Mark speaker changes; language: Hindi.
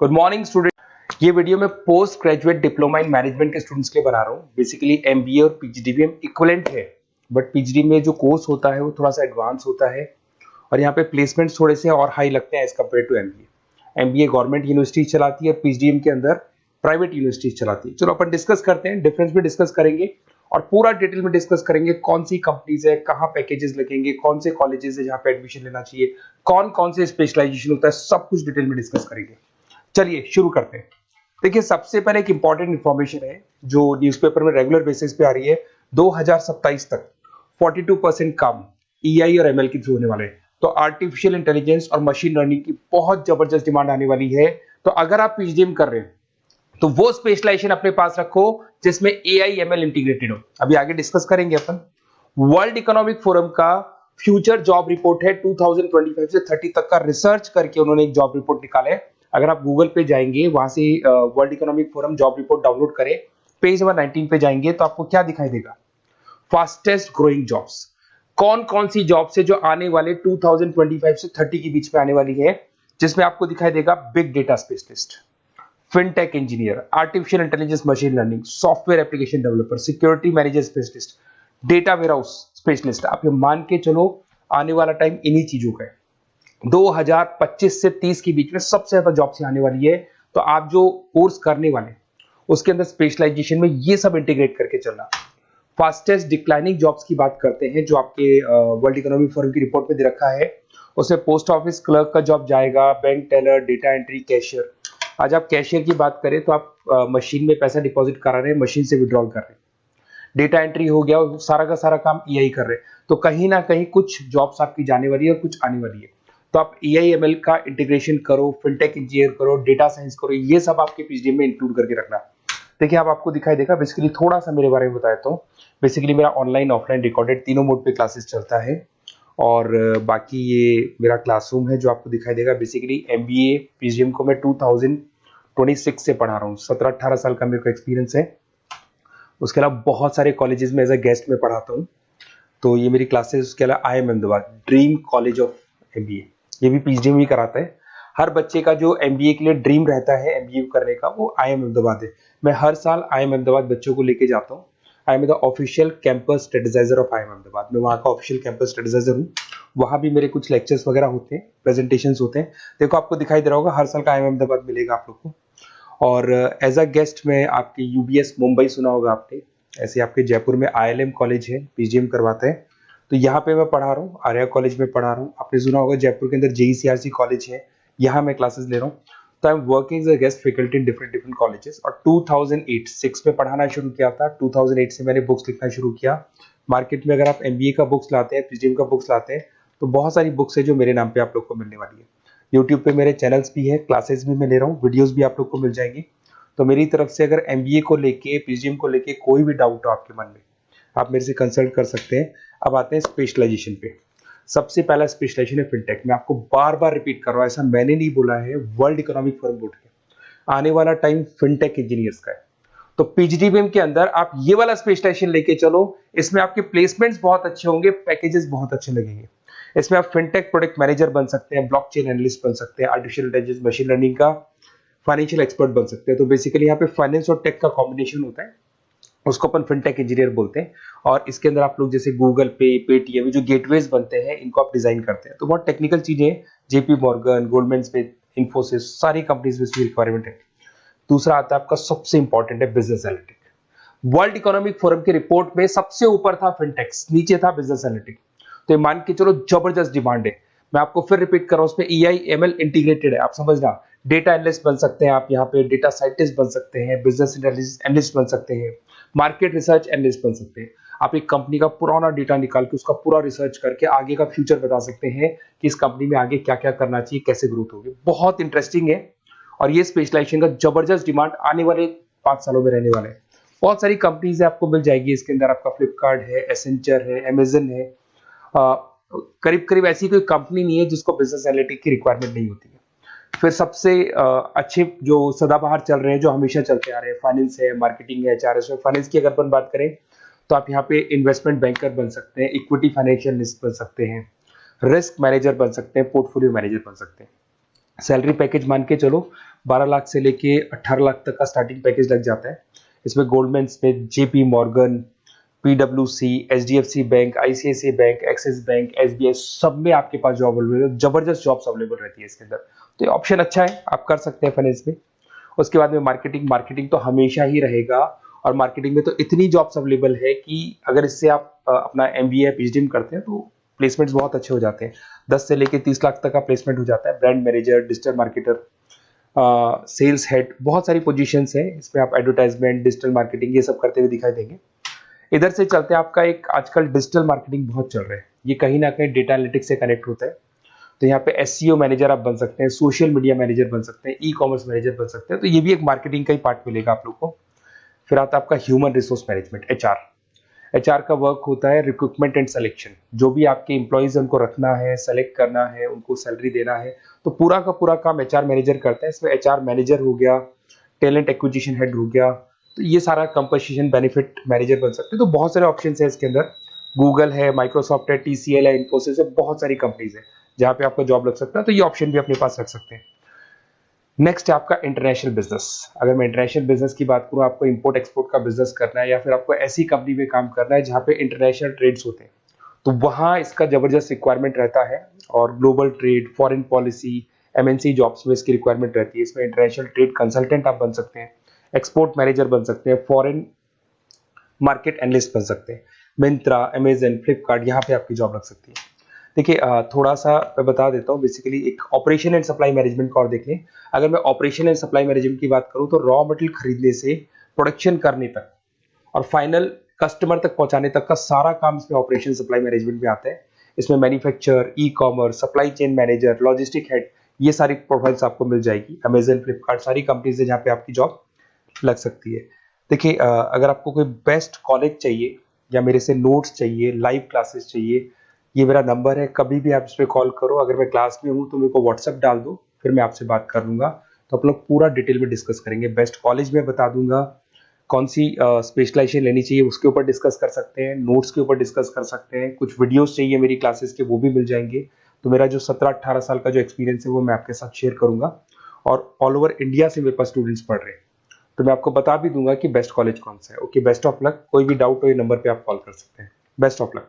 Speaker 1: Good morning student. ये वीडियो मैं post graduate diploma in management के स्टूडेंट्स के लिए बना रहा हूँ। बेसिकली एमबीए और पीजीडीबीएम इक्विवेलेंट है, बट पीजीडी में जो कोर्स होता है वो थोड़ा सा एडवांस होता है और यहाँ पे प्लेसमेंट्स थोड़े से और हाई लगते हैं as compared to MBA. MBA government university चलाती है, पीजीडीएम के अंदर प्राइवेट यूनिवर्सिटी चलाती है। चलो अपन डिस्कस करते हैं, डिफरेंस भी डिस्कस करेंगे और पूरा डिटेल में डिस्कस करेंगे कौन सी कंपनीज है, कहाँ पैकेजेस लगेंगे, कौन से कॉलेजेस है जहाँ पे एडमिशन लेना चाहिए, कौन कौन से स्पेशलाइजेशन होता है, सब कुछ डिटेल में डिस्कस करेंगे। चलिए शुरू करते हैं। देखिए सबसे पहले एक इंपॉर्टेंट इंफॉर्मेशन है जो न्यूज़पेपर में रेगुलर बेसिस पे आ रही है। 2027 तक 42% काम ईआई और एमएल के थ्रू होने वाले हैं। तो आर्टिफिशियल इंटेलिजेंस और मशीन लर्निंग की बहुत जबरदस्त डिमांड आने वाली है। तो अगर आप पीजीडीएम कर रहे हैं तो वो स्पेशलाइजेशन अपने पास रखो जिसमें एआई एमएल इंटीग्रेटेड हो। अभी आगे डिस्कस करेंगे अपन। वर्ल्ड इकोनॉमिक फोरम का फ्यूचर जॉब रिपोर्ट है 2025 से 30 तक का रिसर्च करके उन्होंने एक जॉब रिपोर्ट निकाला है। अगर आप गूगल पे जाएंगे वहां से world economic forum job report download करें, पेज नंबर 19 पे जाएंगे तो आपको क्या दिखाई देगा, फास्टेस्ट ग्रोइंग जॉब्स। कौन कौन सी जॉब्स है जो आने वाले 2025 से 30 के बीच में आने वाली है, जिसमें आपको दिखाई देगा big data specialist, fintech engineer, artificial intelligence machine learning, software application developer, security manager specialist, data warehouse specialist. आप ये मान के चलो आने वाला टाइम इन्हीं चीजों का है। 2025 से 30 के बीच में सबसे ज्यादा जॉब्स आने वाली है। तो आप जो कोर्स करने वाले उसके अंदर स्पेशलाइजेशन में ये सब इंटीग्रेट करके चलना। फास्टेस्ट डिक्लाइनिंग जॉब्स की बात करते हैं जो आपके वर्ल्ड इकोनॉमिक फोरम की रिपोर्ट में दे रखा है। उसमें पोस्ट ऑफिस क्लर्क का जॉब जाएगा, bank teller, data entry, cashier. आज आप कैशियर की बात करें तो आप मशीन में पैसा डिपॉजिट करा रहे हैं, मशीन से विड्रॉल कर रहे हैं। डेटा एंट्री हो गया, सारा का सारा काम ईआई कर रहे हैं। तो कहीं ना कहीं कुछ जॉब्स आपकी जाने वाली है और कुछ आने वाली है। तो आप एआई एमएल का इंटीग्रेशन करो, फिनटेक इंजीनियर करो, डेटा साइंस करो, ये सब आपके पीजीडीएम में इंक्लूड करके रखना। देखिए अब आपको दिखाई देगा। बेसिकली थोड़ा सा मेरे बारे में बताया तो बेसिकली मेरा ऑनलाइन ऑफलाइन रिकॉर्डेड तीनों मोड पे क्लासेस चलता है और बाकी ये मेरा क्लासरूम है जो आपको दिखाई देगा। बेसिकली एमबीए पीजीडीएम को मैं 2026 से पढ़ा रहा हूँ। 17-18 साल का मेरे को एक्सपीरियंस है। उसके अलावा बहुत सारे कॉलेजेस में एज अ गेस्ट में पढ़ाता हूँ। तो ये मेरी क्लासेस, उसके अलावा IIM Ahmedabad dream college of MBA, ये भी पीजीडीएम ही कराता है। हर बच्चे का जो एमबीए के लिए ड्रीम रहता है एमबीए करने का, वो IIM अहमदाबाद है। मैं हर साल IIM अहमदाबाद बच्चों को लेके जाता हूँ। I am the official campus strategizer of IIM Ahmedabad. मैं वहाँ का ऑफिशियल कैंपस स्ट्रेटेजाइजर हूँ। वहाँ भी मेरे कुछ लेक्चर्स वगैरह होते हैं, प्रेजेंटेशंस होते हैं। देखो आपको दिखाई दे रहा होगा, हर साल का IIM अहमदाबाद मिलेगा आप लोग को। और एज अ गेस्ट में आपके यूबीएस मुंबई सुना होगा आपने, ऐसे आपके जयपुर में ILM कॉलेज है, पीजीडीएम करवाते हैं। तो यहाँ पे मैं पढ़ा रहा हूँ, आर्या कॉलेज में पढ़ा रहा हूँ। आपने सुना होगा जयपुर के अंदर JECRC कॉलेज है, यहाँ मैं क्लासेस ले रहा हूँ। तो I am working as a guest faculty in different different colleges. और 2006 में पढ़ाना शुरू किया था। 2008 से मैंने बुक्स लिखना शुरू किया। मार्केट में अगर आप एमबीए का बुक्स लाते हैं, पीजीडीएम का बुक्स लाते हैं, तो बहुत सारी बुक्स है जो मेरे नाम पे आप लोग को मिलने वाली है। यूट्यूब पे मेरे चैनल्स भी है, क्लासेस भी मैं ले रहा हूँ, वीडियोज भी आप लोग को मिल जाएंगी। तो मेरी तरफ से अगर एमबीए को लेके, पीजीडीएम को लेके कोई भी डाउट हो आपके मन में, आप मेरे से कंसल्ट कर सकते हैं। अब आते हैं स्पेशलाइजेशन पे। सबसे पहला स्पेशलाइजेशन है फिनटेक। मैं आपको बार बार रिपीट कर रहा हूं, ऐसा मैंने नहीं बोला है, वर्ल्ड इकोनॉमिक फोरम बोर्ड के आने वाला टाइम फिनटेक इंजीनियर्स का है। तो पीजीडीबीएम के अंदर आप ये वाला स्पेशलाइजेशन लेके चलो, इसमें आपके प्लेसमेंट्स बहुत अच्छे होंगे, पैकेजेस बहुत अच्छे लगेंगे। इसमें आप फिनटेक प्रोडक्ट मैनेजर बन सकते हैं, ब्लॉकचेन एनालिस्ट बन सकते हैं, आर्टिफिशियल इंटेलिजेंस मशीन लर्निंग का फाइनेंशियल एक्सपर्ट बन सकते हैं। तो बेसिकली यहाँ पे फाइनेंस और टेक का कॉम्बिनेशन होता है, उसको अपन फिनटेक इंजीनियर बोलते हैं। और इसके अंदर आप लोग जैसे गूगल पे, पेटीएम, जो गेटवेज बनते हैं, इनको आप डिजाइन करते हैं। तो बहुत टेक्निकल चीजें हैं। JP Morgan, Goldman Smith, Infosys, सारी कंपनीज में इसकी रिक्वायरमेंट है। दूसरा आता है आपका सबसे इंपॉर्टेंट है business analytic. World economic forum की रिपोर्ट में सबसे ऊपर था फिनटेक्स, नीचे था बिजनेस एनालिटिक। तो ये मान के चलो जबरदस्त डिमांड है। मैं आपको फिर रिपीट कर रहा हूं, उसमें EI ML इंटीग्रेटेड है, आप समझना। डेटा एनालिस्ट बन सकते हैं आप, यहाँ पे डेटा साइंटिस्ट बन सकते हैं, बिजनेस एनालिस्ट बन सकते हैं, मार्केट रिसर्च एनालिस्ट बन सकते हैं। आप एक कंपनी का पुराना डेटा निकाल के उसका पूरा रिसर्च करके आगे का फ्यूचर बता सकते हैं कि इस कंपनी में आगे क्या क्या करना चाहिए, कैसे ग्रोथ होगी। बहुत इंटरेस्टिंग है और ये स्पेशलाइजेशन का जबरदस्त डिमांड आने वाले 5 सालों में रहने वाले हैं। बहुत सारी कंपनीज आपको मिल जाएगी इसके अंदर। आपका फ्लिपकार्ट है, एसेंचर है, अमेजन है। करीब करीब ऐसी कोई कंपनी नहीं है जिसको बिजनेस एनालिटिक की रिक्वायरमेंट नहीं होती है। फिर सबसे अच्छे जो सदाबहार चल रहे हैं, जो हमेशा चलते आ रहे हैं, फाइनेंस है, मार्केटिंग है, HRS है। फाइनेंस की अगर अपन बात करें तो आप यहाँ पे इन्वेस्टमेंट बैंकर बन सकते हैं, इक्विटी फाइनेंशियल बन सकते हैं, रिस्क मैनेजर बन सकते हैं, पोर्टफोलियो मैनेजर बन सकते हैं। सैलरी पैकेज मान के चलो 12 लाख से लेके 18 लाख तक का स्टार्टिंग पैकेज लग जाता है। इसमें गोल्डमैन स्मिथ, जेपी मॉर्गन, पीडब्ल्यूसी, HDFC bank, ICICI bank, Axis bank, SBI, सब में आपके पास जॉब अवेलेबल है। जबरदस्त जॉब्स अवेलेबल रहती है इसके अंदर, तो ये ऑप्शन अच्छा है, आप कर सकते हैं फाइनेंस में। उसके बाद में मार्केटिंग, मार्केटिंग तो हमेशा ही रहेगा, और मार्केटिंग में तो इतनी जॉब्स अवेलेबल है कि अगर इससे आप अपना एमबीए पीएचडी करते हैं तो प्लेसमेंट्स बहुत अच्छे हो जाते हैं। 10 से लेके 30 लाख तक का प्लेसमेंट हो जाता है। Brand manager, digital marketer, sales head, बहुत सारी पोजीशंस है इसमें। आप एडवर्टाइजमेंट, डिजिटल मार्केटिंग ये सब करते हुए दिखाई देंगे। इधर से चलते हैं, आपका एक आजकल डिजिटल मार्केटिंग बहुत चल रहा है, ये कहीं ना कहीं डेटा एनालिटिक्स से कनेक्ट होता है। तो यहाँ पे एसईओ मैनेजर आप बन सकते हैं, सोशल मीडिया मैनेजर बन सकते हैं, ई कॉमर्स मैनेजर बन सकते हैं, तो ये भी एक मार्केटिंग का ही पार्ट मिलेगा आप लोग को। फिर आता है आपका human resource management, HR. HR का वर्क होता है रिक्रूटमेंट एंड सिलेक्शन। जो भी आपके एम्प्लॉयज उनको रखना है, सेलेक्ट करना है, उनको सैलरी देना है, तो पूरा का पूरा काम एचआर मैनेजर करता है। इसमें एचआर मैनेजर हो गया, टैलेंट एक्विजिशन हेड हो गया, तो ये सारा कंपनसेशन बेनिफिट मैनेजर बन सकते हैं। तो बहुत सारे ऑप्शन है इसके अंदर। गूगल है, माइक्रोसॉफ्ट है, टीसीएल है, इन्फोसिस है, बहुत सारी कंपनीज है जहां पे आपका जॉब लग सकता है, तो ये ऑप्शन भी अपने पास रख सकते हैं। नेक्स्ट है आपका इंटरनेशनल बिजनेस। अगर मैं इंटरनेशनल बिजनेस की बात करूं, आपको इंपोर्ट एक्सपोर्ट का बिजनेस करना है, या फिर आपको ऐसी कंपनी में काम करना है जहां पे इंटरनेशनल ट्रेड्स होते हैं, तो वहां इसका जबरदस्त रिक्वायरमेंट रहता है। और global trade, foreign policy, MNC jobs में इसकी रिक्वायरमेंट रहती है। इसमें इंटरनेशनल ट्रेड कंसल्टेंट आप बन सकते हैं, एक्सपोर्ट मैनेजर बन सकते हैं, फॉरेन मार्केट एनालिस्ट बन सकते हैं। मिंत्रा, अमेजन, फ्लिपकार्ट, यहाँ पे आपकी जॉब लग सकती है। देखिए थोड़ा सा मैं बता देता हूँ। बेसिकली एक ऑपरेशन एंड सप्लाई मैनेजमेंट का और देख लें। अगर मैं ऑपरेशन एंड सप्लाई मैनेजमेंट की बात करूँ, तो रॉ मटेरियल खरीदने से प्रोडक्शन करने तक और फाइनल कस्टमर तक पहुंचाने तक का सारा काम इसमें ऑपरेशन सप्लाई मैनेजमेंट में आता है। इसमें manufacture, e commerce, supply chain manager, logistic head, ये सारी प्रोफाइल्स आपको मिल जाएगी। अमेजन, फ्लिपकार्ट, सारी कंपनीज है जहाँ पे आपकी जॉब लग सकती है। देखिए अगर आपको कोई बेस्ट कॉलेज चाहिए, या मेरे से नोट्स चाहिए, लाइव क्लासेस चाहिए, ये मेरा नंबर है, कभी भी आप इस पर कॉल करो। अगर मैं क्लास में हूँ तो मेरे को व्हाट्सएप डाल दो, फिर मैं आपसे बात कर लूंगा। तो आप लोग पूरा डिटेल में डिस्कस करेंगे। बेस्ट कॉलेज में बता दूंगा, कौन सी स्पेशलाइजेशन लेनी चाहिए उसके ऊपर डिस्कस कर सकते हैं, नोट्स के ऊपर डिस्कस कर सकते हैं, कुछ वीडियोस चाहिए मेरी क्लासेस के वो भी मिल जाएंगे। तो मेरा जो 17-18 साल का जो एक्सपीरियंस है वो मैं आपके साथ शेयर करूंगा। और ऑल ओवर इंडिया से मेरे पास स्टूडेंट्स पढ़ रहे हैं, तो मैं आपको बता भी दूंगा कि बेस्ट कॉलेज कौन सा है। Okay, best of luck. कोई भी डाउट हो ये नंबर पे आप कॉल कर सकते हैं। Best of luck.